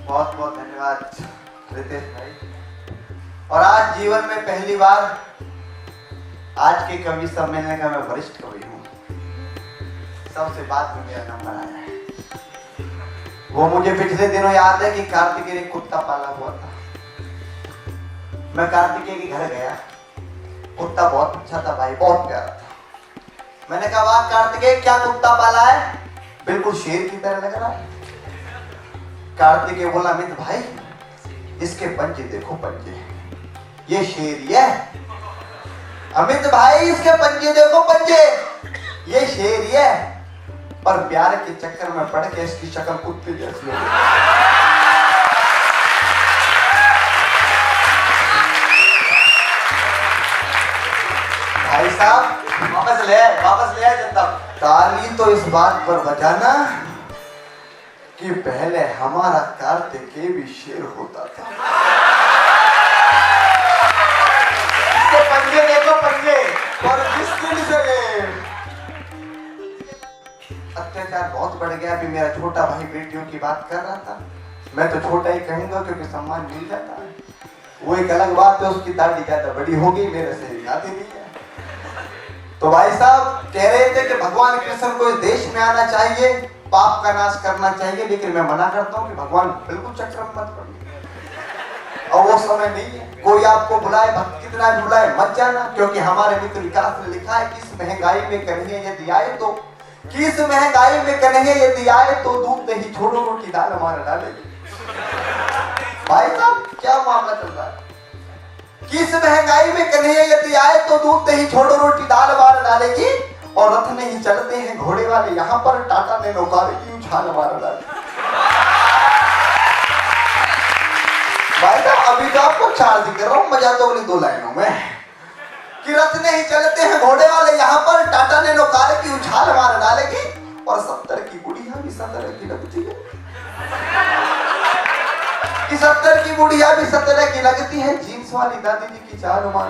बहुत बहुत धन्यवाद रितेश भाई। और आज जीवन में पहली बार आज के कवि सम्मेलन का मैं वरिष्ठ कवि हूँ। सबसे बाद में मेरा नंबर आया है। वो मुझे पिछले दिनों याद है कि कार्तिकेय ने कुत्ता पाला हुआ था। मैं कार्तिकेय के घर गया, कुत्ता बहुत अच्छा था भाई, बहुत प्यारा था। मैंने कहा वाह कार्तिकेय क्या कुत्ता पाला है, बिल्कुल शेर की तरह लग रहा है। कार्तिकेय बोला अमित भाई इसके पंजे देखो, पंजे ये शेर ही है। अमित भाई इसके पंजे देखो, पंजे ये शेर ही है, पर प्यार के चक्कर में पड़ के इसकी शक्ल कुत्ते जैसी हो गई। भाई साहब वापस ले जनता। ताली तो इस बात पर बजाना कि पहले हमारा कार्तिकेय भी शेर होता था। इसके पंजे देखो, पंजे, और किस दिन से अत्याचार बहुत बढ़ गया। अभी मेरा छोटा भाई बेटियों की बात कर रहा था, मैं तो छोटा ही कहूंगा क्योंकि सम्मान मिल जाता है। वो एक अलग बात है, उसकी दाढ़ी ज्यादा बड़ी हो गई, मेरे से आती नहीं है। तो भाई साहब कह रहे थे कि भगवान कृष्ण को इस देश में आना चाहिए, पाप का नाश करना चाहिए, लेकिन मैं मना करता हूँ कि भगवान बिल्कुल चक्कर में मत पड़िए। और वो समय नहीं है, कोई आपको बुलाए, भक्त कितना भी बुलाए मत जाना, क्योंकि हमारे मित्र विकास ने लिखा है कि इस महंगाई में कन्हैया यदि आए तो, कि इस महंगाई में कन्हैया यदि आए तो दूध नहीं छोड़ो रोटी दाल हमारा डालेगी। भाई साहब क्या मामला चल रहा है कि इस महंगाई में कन्हैया यदि आए तो दूध नहीं छोड़ो रोटी दाल हमारा डालेगी, और रथ नहीं चलते हैं घोड़े वाले यहाँ पर, टाटा ने नौकारी की उछाल हमारा डालेगी। भाई साहब अभी तो आपको चार्ज कर रहा हूँ, मजा तो उन्हीं दो लाइनों में कि रथ नहीं चलते हैं घोड़े वाले यहाँ पर, टाटा ने नौकार की उछाल मार डालेगी, और 70 की बुढ़िया भी 70 की लगती है, कि 70 की बुढ़िया भी 70 की लगती है, जीन्स वाली दादी जी की चाल मार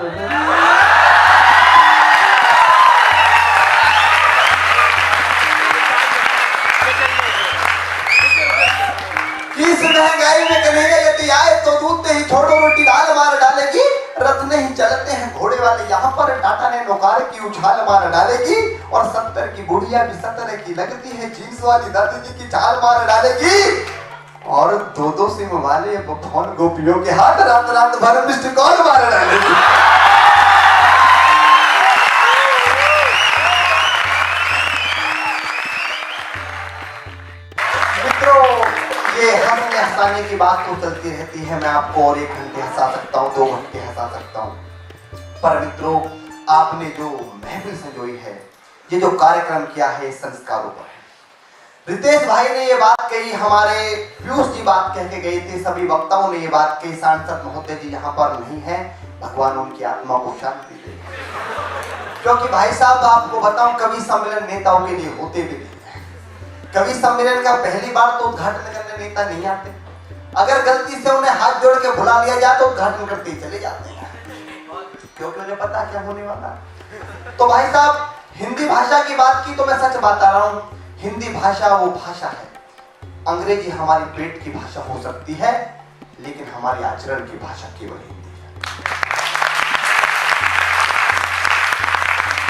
इस महंगाई में कन्हैया यदि आए तो दूध नहीं छोड़ो रोटी दाल मार डालेगी, रथ नहीं चलते हैं घोड़े वाले यहाँ पर, टाटा ने नौकार की उछाल मार डालेगी, और 70 की बुढ़िया भी 70 की लगती है, जीन्स वाली दादी जी की चाल मार डालेगी, और दो सिम वाले फोन गोपियों के हाथ रात रात भर मिस्ड कॉल मार डालेगी। ये हंसने हंसाने की बात तो चलती रहती है, मैं आपको और 1 घंटे हंसा सकता हूँ, 2 घंटे हंसा सकता हूँ, पर मित्रों आपने जो महफिल संजोई है, ये जो कार्यक्रम किया है, संस्कारों पर है। रितेश भाई ने ये बात कही, हमारे पीयूष जी बात कह के गए थे, सभी वक्ताओं ने ये बात कही, सांसद महोदय जी यहाँ पर नहीं है, भगवान उनकी आत्मा को शांति दे। क्योंकि भाई साहब आपको बताऊं कवि सम्मेलन नेताओं के लिए होते भी नहीं है। कवि सम्मेलन का पहली बार तो उद्घाटन करने नेता नहीं आते, अगर गलती से उन्हें हाथ जोड़ के बुला लिया जाए तो उद्घाटन करते ही चले जाते हैं, क्योंकि उन्हें पता क्या होने वाला। तो भाई साहब हिंदी भाषा की बात की तो मैं सच बता रहा हूँ, हिंदी भाषा वो भाषा है, अंग्रेजी हमारी पेट की भाषा हो सकती है, लेकिन हमारी आचरण की भाषा केवल हिंदी है।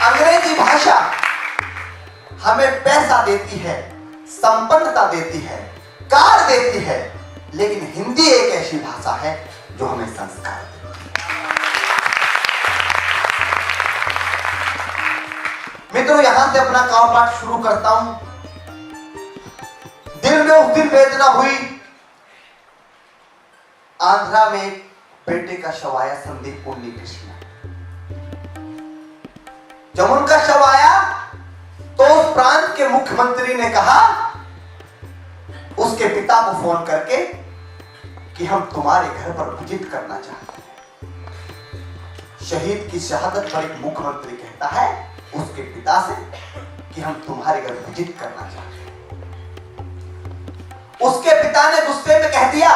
अंग्रेजी भाषा हमें पैसा देती है, संपन्नता देती है, कार देती है, लेकिन हिंदी एक ऐसी भाषा है जो हमें संस्कार देती है। मित्रों यहां से अपना काम पाठ शुरू करता हूं। दिल में उस दिन वेदना हुई, आंध्रा में एक बेटे का शव आया, संदीप उन्नीकृष्ण। जब उनका शव आया तो उस प्रांत के मुख्यमंत्री ने कहा उसके पिता को फोन करके कि हम तुम्हारे घर पर विजिट करना चाहते हैं। शहीद की शहादत पर एक मुख्यमंत्री कहता है उसके पिता से कि हम तुम्हारे घर विजिट करना चाहते हैं। उसके पिता ने गुस्से में कह दिया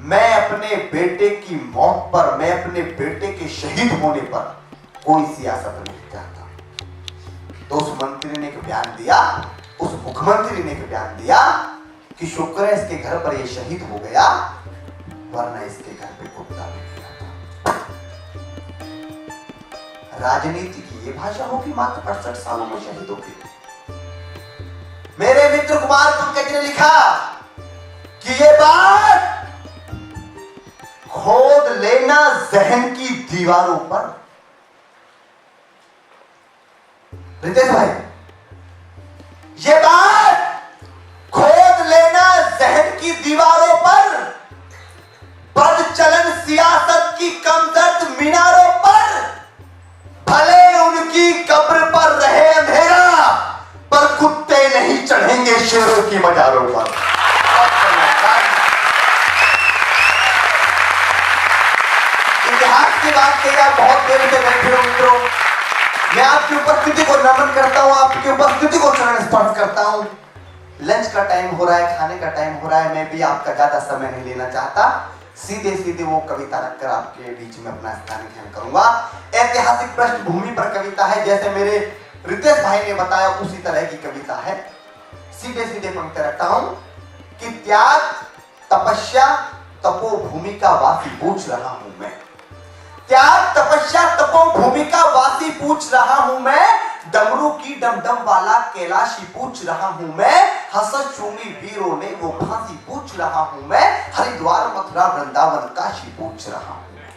मैं अपने बेटे की मौत पर, मैं अपने बेटे के शहीद होने पर कोई सियासत नहीं चाहता। तो उस मंत्री ने एक बयान दिया, उस मुख्यमंत्री ने एक बयान दिया कि शुक्र है इसके घर पर ये शहीद हो गया, वरना इसके घर पे कुत्ता भी नहीं आता। राजनीति की ये भाषा होगी मात्र 68 सालों में शहीदों की। मेरे मित्र कुमार पंकज ने लिखा कि ये बात खोद लेना जहन की दीवारों पर। रितेश भाई, ये बात खोद लेना जहन की दीवारों पर, बदचलन सियासत की कमजोर मीनारों पर, भले उनकी कब्र पर रहे अंधेरा, पर कुत्ते नहीं चढ़ेंगे शेरों की मजारों पर। इतिहास की बात कही, आप बहुत देर से बैठे हो मित्रों, मैं आपकी उपस्थिति को नमन करता हूं, आपकी उपस्थिति को चरण स्पर्श करता हूं। लंच का टाइम हो रहा है, खाने का टाइम हो रहा है, मैं भी आपका ज्यादा समय नहीं लेना चाहता, सीधे सीधे वो कविता रखकर आपके बीच में अपना स्थान ग्रहण करूंगा। ऐतिहासिक पृष्ठभूमि पर कविता है, जैसे मेरे रितेश भाई ने बताया उसी तरह की कविता है। सीधे सीधे पंक्ति रखता हूं कि त्याग तपस्या तपोभूमि का वासी पूछ रहा हूं मैं, त्याग तपस्या तपोभूमि का वासी पूछ रहा हूं मैं, डमरू की डमडम वाला कैलाशी पूछ रहा हूं मैं, हसत चूमी वीरों ने वो फांसी पूछ रहा हूं मैं, हरिद्वार मथुरा वृंदावन काशी पूछ रहा हूं मैं,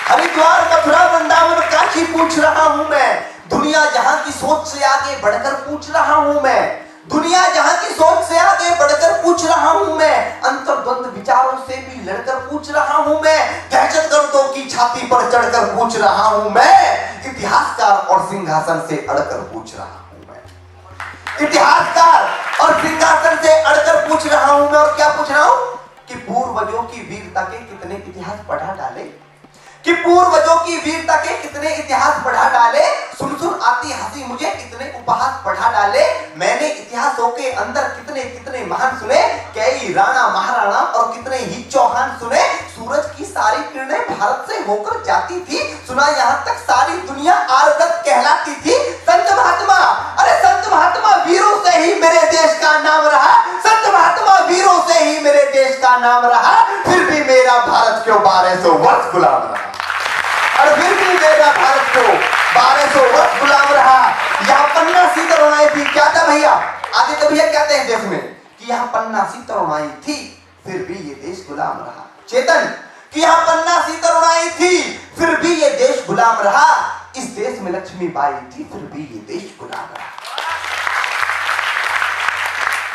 हरिद्वार मथुरा वृंदावन काशी पूछ रहा हूं मैं, दुनिया जहां की सोच से आगे बढ़कर पूछ रहा हूं मैं, दुनिया जहां की सोच से आगे बढ़कर पूछ रहा हूं मैं, अंतर्द्वंद विचारों से भी लड़कर पूछ रहा हूं मैं, दहशतगर्दों की छाती पर चढ़कर पूछ रहा हूं मैं, इतिहासकार और सिंहासन से अड़कर पूछ रहा हूं मैं, इतिहासकार और सिंहासन से अड़कर पूछ रहा हूं मैं। और क्या पूछ रहा हूं कि पूर्वजों की वीरता के कितने इतिहास पढ़ा डाले, कि पूर्वजों की वीरता के कितने इतिहास पढ़ा डाले, सुन सुन आती हंसी मुझे कितने उपहास पढ़ा डाले, मैंने इतिहासों के अंदर कितने कितने महान सुने, कई राणा महाराणा और कितने ही चौहान सुने, सूरज की सारी किरणें भारत से होकर जाती थी, सुना यहाँ तक सारी दुनिया आर्गत कहलाती थी, संत महात्मा, अरे संत महात्मा वीरों से ही मेरे देश का नाम रहा, संत महात्मा वीरों से ही मेरे देश का नाम रहा, फिर भी मेरा भारत क्यों 1200 वर्ष गुलाम रहा, और फिर भी मेरा भारत को 1200 वर्ष गुलाम रहा। यहाँ पन्ना सी तरुणाई थी, क्या था भैया, आगे तो भैया कहते हैं देश में कि यहाँ पन्ना सी तरुणाई थी, फिर भी ये देश गुलाम रहा। चेतन, कि यहाँ पन्ना सी तरुणाई थी, फिर भी ये देश गुलाम रहा, इस देश में लक्ष्मीबाई थी, फिर भी ये देश गुलाम रहा।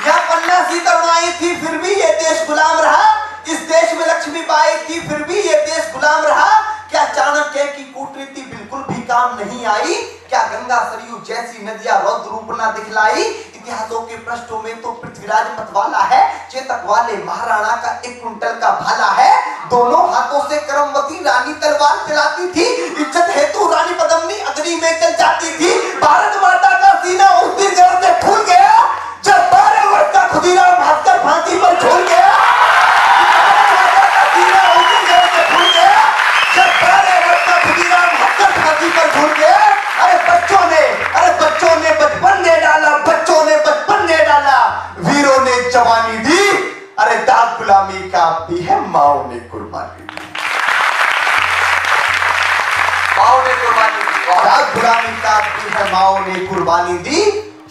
यहाँ पन्ना सी तरुणाई थी, फिर भी ये देश गुलाम रहा, इस देश में लक्ष्मीबाई थी, फिर भी ये देश गुलाम रहा। क्या चाणक्य की कूटनीति बिल्कुल भी काम नहीं आई, क्या गंगा सरयू जैसी नदियां रौद्र रूप न दिखलाई, इतिहासों के पृष्ठों में तो पृथ्वीराज मतवाला है, चेतक वाले महाराणा का 1 कुंटल का भाला है, दोनों हाथों से करमवती रानी तलवार चलाती थी, इज्जत हेतु रानी पद्मिनी अग्नि में जल जाती थी, भारत माता का सीना उस दिन जड़ से फूल गया जब 12 वर्ष का खुदीराम भास्कर फांसी पर झूल गया, अरे बच्चों ने बचपन दे डाला, वीरों ने जवानी दी, अरे दाग गुलामी का भी है माओ ने कुर्बानी दी, माओ ने कुर्बानी दी, दाग गुलामी का भी है माओ ने कुर्बानी दी,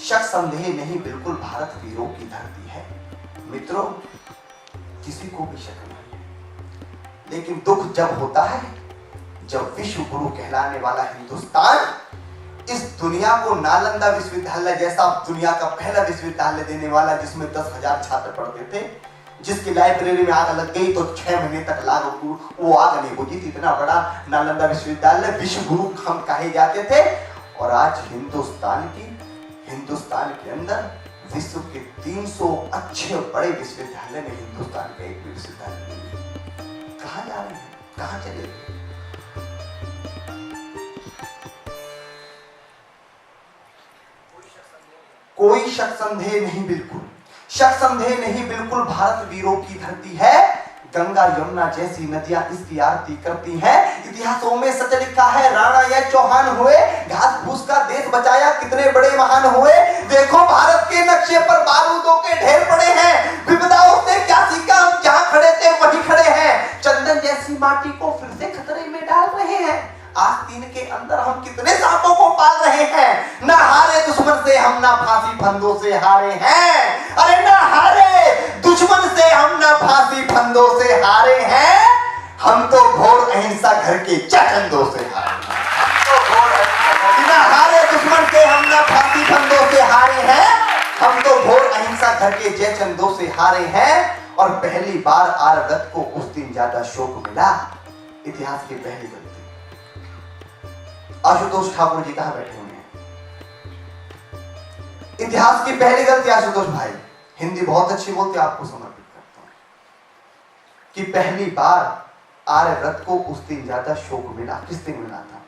शक संदेह नहीं बिल्कुल भारत वीरों की धरती है। मित्रों, किसी को भी शक नहीं है, लेकिन दुख जब होता है जब विश्व गुरु कहलाने वाला हिंदुस्तान इस दुनिया को नालंदा विश्वविद्यालय जैसा दुनिया का पहला विश्वविद्यालय देने वाला, जिसमें 10,000 छात्र पढ़ते थे, जिसकी लाइब्रेरी में आग लग गई तो 6 महीने तक वो आग नहीं बुझी थी, इतना बड़ा नालंदा विश्वविद्यालय विश्व गुरु हम कहे जाते थे। और आज हिंदुस्तान के अंदर विश्व के 300 अच्छे बड़े विश्वविद्यालय में हिंदुस्तान का एक विश्वविद्यालय नहीं है। कहां जा रहे हैं, कहां चले गए? कोई शक संदेह नहीं, बिल्कुल शक संदेह नहीं, बिल्कुल भारत वीरों की धरती है, गंगा यमुना जैसी नदियां इसकी आरती करती हैं, इतिहासों में सच लिखा है राणा या चौहान हुए, घास फूस का देश बचाया कितने बड़े महान हुए, देखो भारत के नक्शे पर बारूदों के ढेर ना फांसी फंदों से हारे हैं, अरे ना हारे दुश्मन से हम ना फांसी फंदों से हारे हैं, हम तो घोर अहिंसा घर के चंदों से हारे हैं। ना हारे दुश्मन के हम ना फांसी फंदों से हारे हैं, हम तो घोर अहिंसा घर के जय चंदों से हारे हैं। और पहली बार आरगत को उस दिन ज्यादा शोक मिला, इतिहास की पहली गलती। आशुतोष ठाकुर जी कहां बैठे हुए हैं? इतिहास की पहली गलती आशुतोष भाई, हिंदी बहुत अच्छी बोलते, आपको समर्पित करता हूं, कि पहली बार आर्यव्रत को उस दिन ज्यादा शोक मिला। किस दिन मिला था?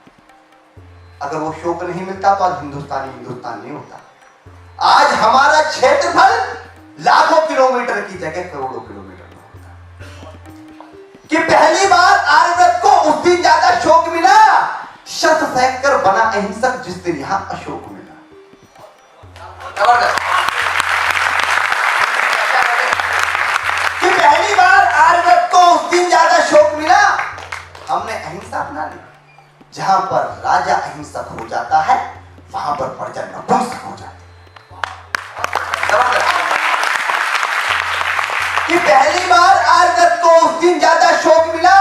अगर वो शोक नहीं मिलता तो आज हिंदुस्तान नहीं होता। आज हमारा क्षेत्रफल लाखों किलोमीटर की जगह करोड़ों किलोमीटर में होता। कि पहली बार आर्यव्रत को उस दिन ज्यादा शोक मिला, शत फेंक कर बना अहिंसक जिस दिन यहां अशोक मिला। कि पहली बार आर्यव्रत को उस दिन ज्यादा शोक मिला, हमने अहिंसा अपना ली। जहां पर राजा अहिंसक हो जाता है वहां पर प्रजा नपुंसक हो जाती है। कि पहली बार आर्यव्रत को उस दिन ज्यादा शोक मिला,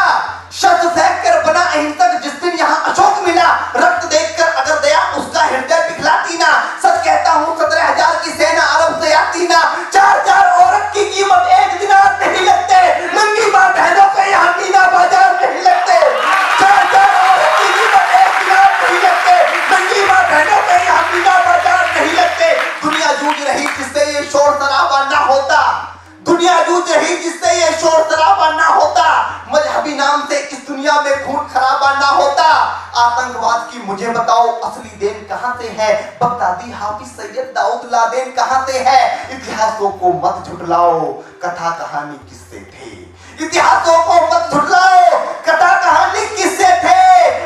शस्त्र फेंक कर बना अहिंसक जिस दिन यहां अशोक मिला। रक्त देखकर अगर दया उसका हृदय पिघलाती ना, सच कहता हूं 17,000 की सेना अरब से आती ना। 4 औरत की कीमत एक दिनार नहीं लगते, नंगी मां बहनों के यहां मीना बाजार नहीं लगते। 4 औरत की कीमत एक दिनार नहीं लगते, नंगी मां बहनों के यहां मीना बाजार नहीं लगते। दुनिया जूझ रही जिससे ये शोर शराबा ना होता, दुनिया जूझ रही जिससे ये शोर शराबा ना होता, मजहबी नाम से इस दुनिया में खून खराबा ना होता। आतंकवाद की मुझे बताओ असली देन कहां से है? बगदादी हाफिज सैयद दाऊद लादेन कहां से है? इतिहासों को मत झुटलाओ, कथा कहानी किससे थे? इतिहासों को मत झुटलाओ, कथा कहानी किससे थे?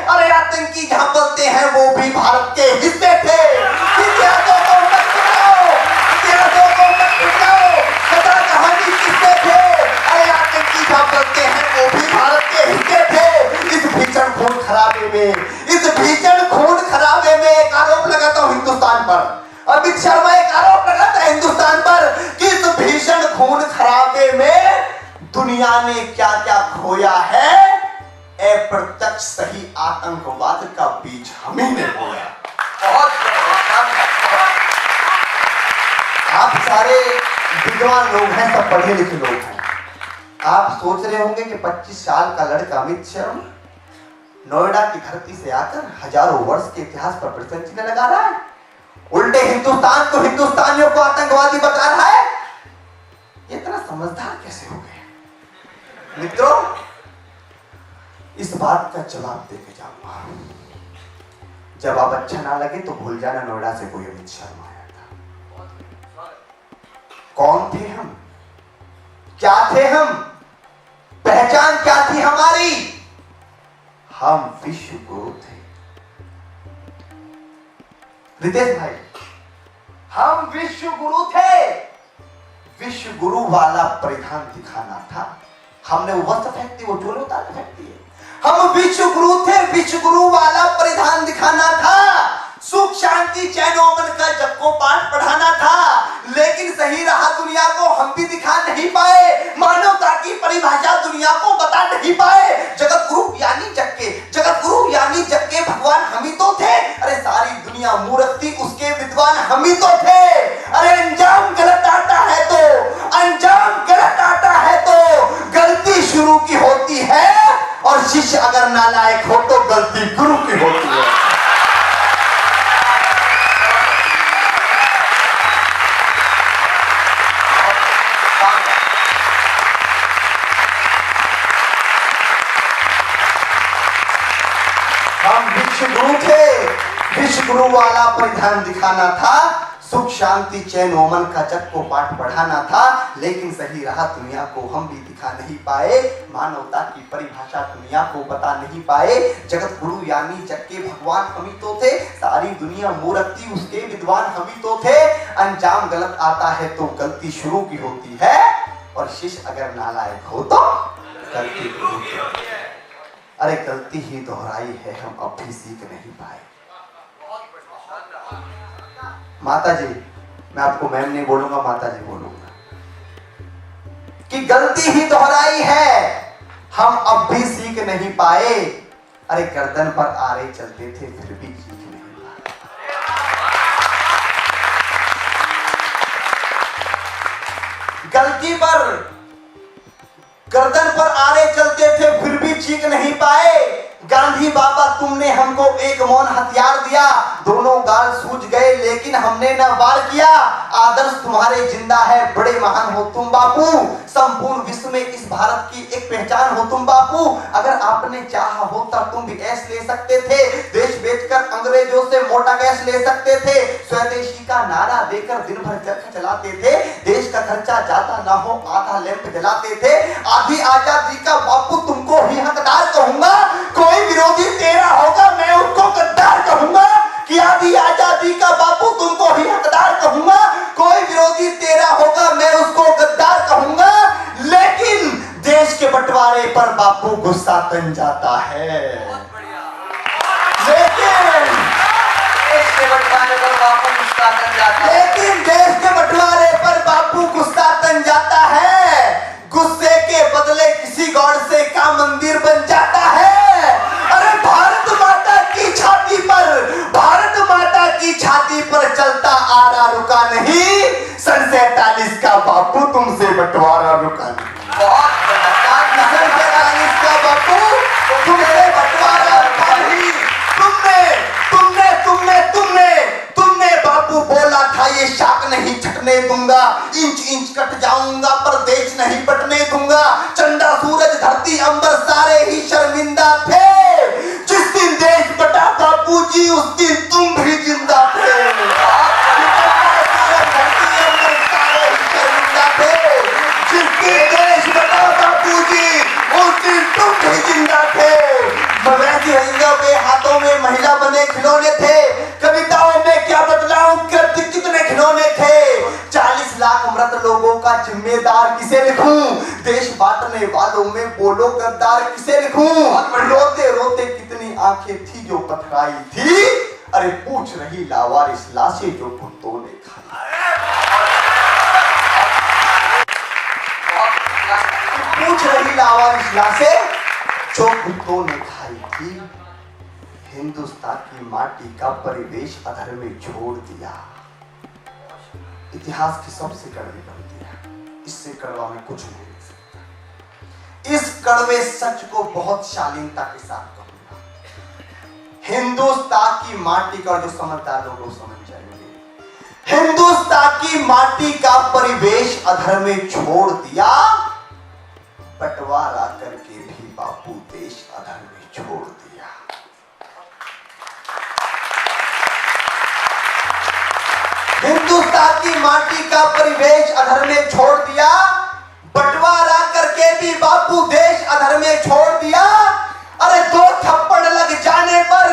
अरे आतंकी जहां बोलते हैं वो भी भारत के हिस्से थे। इतिहासों को मत झुटलाओ, इतिहासों को मत झुटलाओ, कथा कहानी किससे थे? अरे आतंकी जहां बोलते हैं वो भी भारत के हिस्से थे। इस भीषण खून खराबे में, इस भीषण खून खराबे में एक आरोप लगाता हूं हिंदुस्तान पर। अमित शर्मा एक आरोप लगाता है हिंदुस्तान पर कि इस भीषण खून खराबे में दुनिया ने क्या क्या खोया है, अप्रत्यक्ष सही आतंकवाद का बीज हम ही ने बोया। बहुत आप सारे विद्वान लोग हैं, सब पढ़े लिखे लोग हैं। आप सोच रहे होंगे कि 25 साल का लड़का अमित शर्मा नोएडा की धरती से आकर हजारों वर्ष के इतिहास पर प्रश्न चिन्ह लगा रहा है, उल्टे हिंदुस्तान को हिंदुस्तानियों को आतंकवादी बता रहा है। ये इतना समझदार कैसे हो गए? मित्रों, इस बात का जवाब देके जाऊंगा। जवाब अच्छा ना लगे तो भूल जाना नोएडा से कोई अमित शर्मा आया था। कौन थे हम? क्या थे हम? पहचान क्या थी हमारी? हम विश्व गुरु थे। रितेश भाई, हम विश्व गुरु थे। विश्व गुरु वाला परिधान दिखाना था। हमने वो वस्त्र फेंक दी, वो चोले उतार के फेंक दिए। हम विश्व गुरु थे, विश्व गुरु वाला परिधान दिखाना था। सुख शांति चैन अमन का जपको पाठ पढ़ाना था। लेकिन सही राह दुनिया को हम भी दिखा नहीं पाए, मानवता की परिभाषा दुनिया को बता नहीं पाए। जगत गुरु यानी जग के, जगत गुरु यानी जग के भगवान हम ही तो थे। अरे सारी दुनिया मूर्ख थी, उसके विद्वान हम ही तो थे। अरे अंजाम गलत आता है तो, अंजाम गलत आता है तो गलती शुरू की होती है, और शिष्य अगर नालायक हो तो गलती गुरु की होती है। हम विश्व गुरु थे, विश्व गुरु वाला परिधान दिखाना था। सुख शांति चैन ओमन का जग को पाठ पढ़ाना था। लेकिन सही राह दुनिया को हम भी दिखा नहीं पाए, मानवता की परिभाषा दुनिया को बता नहीं पाए। जगत गुरु यानी जग के भगवान हम ही तो थे। सारी दुनिया मूर्ख थी, उसके विद्वान हम ही तो थे। अंजाम गलत आता है तो गलती शुरू की होती है, और शिष्य अगर नालायक हो तो गलती होती है। अरे गलती ही दोहराई है, हम अब भी सीख नहीं पाए। माता जी, मैं आपको मैम नहीं बोलूंगा, माता जी बोलूंगा, कि गलती ही दोहराई है, हम अब भी सीख नहीं पाए। अरे गर्दन पर आरे चलते थे फिर भी सीख नहीं पाए। गलती पर गर्दन पर आरे चलते थे फिर भी चीख नहीं पाए। गांधी बाबा तुमने हमको एक मौन हथियार दिया, दोनों गाल सूझ गए लेकिन हमने न वार किया। आदर्श तुम्हारे जिंदा है, बड़े महान हो तुम बापू, संपूर्ण विश्व में इस भारत की एक पहचान हो तुम बापू। अगर आपने चाहा होता तुम भी ऐश ले सकते थे, देश बेचकर अंग्रेजों से मोटा कैश ले सकते थे, स्वदेशी का नारा देकर दिन भर चरखा चलाते थे, देश का खर्चा ज्यादा ना हो आधा लैंप जलाते थे। आधी आजादी का बापू तुमको ही हकदार कहूंगा, कोई विरोधी तेरा होगा मैं उसको गद्दार कहूंगा। कि आधी आजादी का बापू तुमको ही हकदार कहूंगा, कोई विरोधी तेरा होगा मैं उसको गद्दार कहूंगा। लेकिन देश के बंटवारे पर बापू गुस्सा तन जाता है, लेकिन देश के बंटवारे पर बापू गुस्सा तन जाता है, लेकिन देश के बंटवारे पर बापू गुस्सा तन जाता है। गुस्से के बदले किसी गॉड से का मंदिर बन जाता है। अरे भारत माता की छाती पर, भारत माता की छाती पर चलता आ रहा रुका नहीं, सन 47 का बापू तुमसे बंटवारा रुका नहीं। बहुत सन 47 का बापू तुमसे बंटवारा रुका नहीं। तुमने बापू बोला था ये शाख नहीं छटने दूंगा, इंच इंच कट जाऊंगा पर देश नहीं बटने दूंगा। चंदा सूरज धरती अंबर सारे ही शर्मिंदा थे, जिस दिन देश बटा बापू जी उस दिन तुम भी जिंदा थे। धरती अंबर सारे ही शर्मिंदा थे, जिस दिन देश बटा बापू जी उस दिन तुम भी जिंदा थे। मवेशी हरिंदों के हाथों में महिला बने खिलौने थे, कविताओं में क्या बदलाऊं कितने खिलौने थे। 40 लाख मृत लोगों का जिम्मेदार किसे लिखूं, देश बांटने वालों में बोलो गद्दार किसे लिखूं। रोते रोते कितनी आंखें थी जो पथराई थी, अरे पूछ रही लावारिस लाशें जो कुत्तों ने खाई। पूछ रही लावारिस लाशें जो कुत्तों ने खाई थी। हिंदुस्तान की माटी का परिवेश अधर में छोड़ दिया, इतिहास की सबसे कड़वी बनती है, इससे कड़वा में कुछ नहीं लिख सकता। इस कड़वे सच को बहुत शालीनता के साथ कहूंगा, हिंदुस्तान की माटी का, जो समझदार लोग समझ जाएंगे, हिंदुस्तान की माटी का परिवेश अधर में छोड़ दिया, बंटवारा करके भी बापू देश अधर में छोड़ दिया। हिंदुस्तान की माटी का परिवेश अधर में छोड़ दिया, बंटवारा करके भी बापू देश अधर में छोड़ दिया। अरे दो थप्पड़ लग जाने पर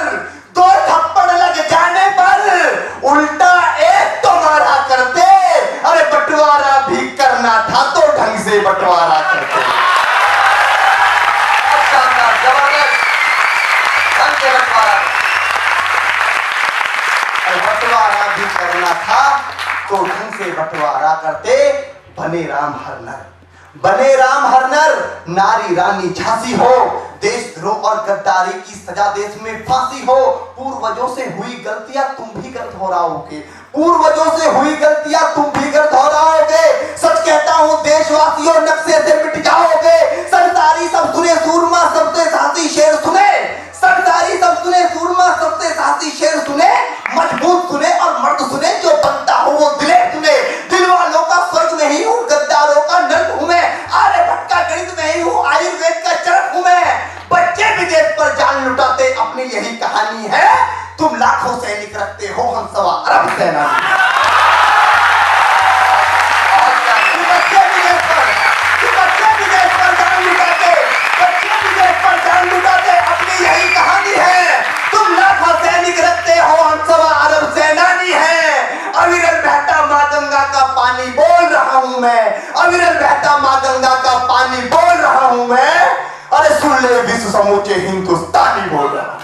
उल्टा एक तो मारा करते, अरे बंटवारा भी करना था तो ढंग से बंटवारा करते। बंटवारा भी करना था तो ढंग से बंटवारा करते। बने राम हर नर, नारी रानी झांसी हो, देशद्रोह और गद्दारी की सजा देश में फांसी हो। पूर्वजों से हुई गलतियां तुम भी कर दोहराओगे, पूर्वजों से हुई गलतियां तुम भी कर दोहराओगे। सच कहता हूं देशवासियों, नक्शे से मिट जाओगे। सरदारी सब सुने सूरमा सबसे साहसी शेर सुने, सरदारी सब सुने सूरमा सबसे साहसी शेर सुने। मजबूत सुने और मर्द सुने, जो बनता हो वो दिलेर सुने। दिल वालों का स्वर्ग में ही हूँ, गद्दारों का नर्क हूँ मैं। आर्यभट्ट का गणित में ही हूँ, आयुर्वेद का चरक हूँ मैं। बच्चे विदेश पर जान लुटाते अपनी यही कहानी है। तुम लाखों सैनिक रखते हो, हम 1.25 अरब सेनानी। अपनी यही कहानी है। तुम लाखों सैनिक रखते हो, हम 1.25 अरब सेनानी हैं। अविरल बहता माँ गंगा का पानी बोल रहा हूं मैं, अविरल बहता माँ गंगा का पानी बोल रहा हूं मैं। अरे सुन ले विश्व समूचे हिंदुस्तानी बोल रहा हूं।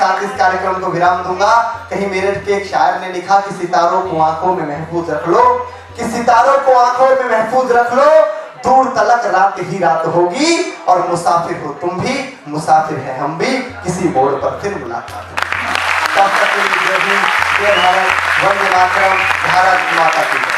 साथ इस कार्यक्रम को विराम दूंगा। कहीं मेरठ के एक शायर ने लिखा कि सितारों को आंखों में महफूज रख लो, कि सितारों को आंखों में महफूज रख लो, दूर तलक रात ही रात होगी, और मुसाफिर हो तुम भी, मुसाफिर है हम भी, किसी मोड़ पर फिर मुलाकात होगी। तब तक के लिए जय हिंद, जय भारत, वंदे मातरम, भारत माता की।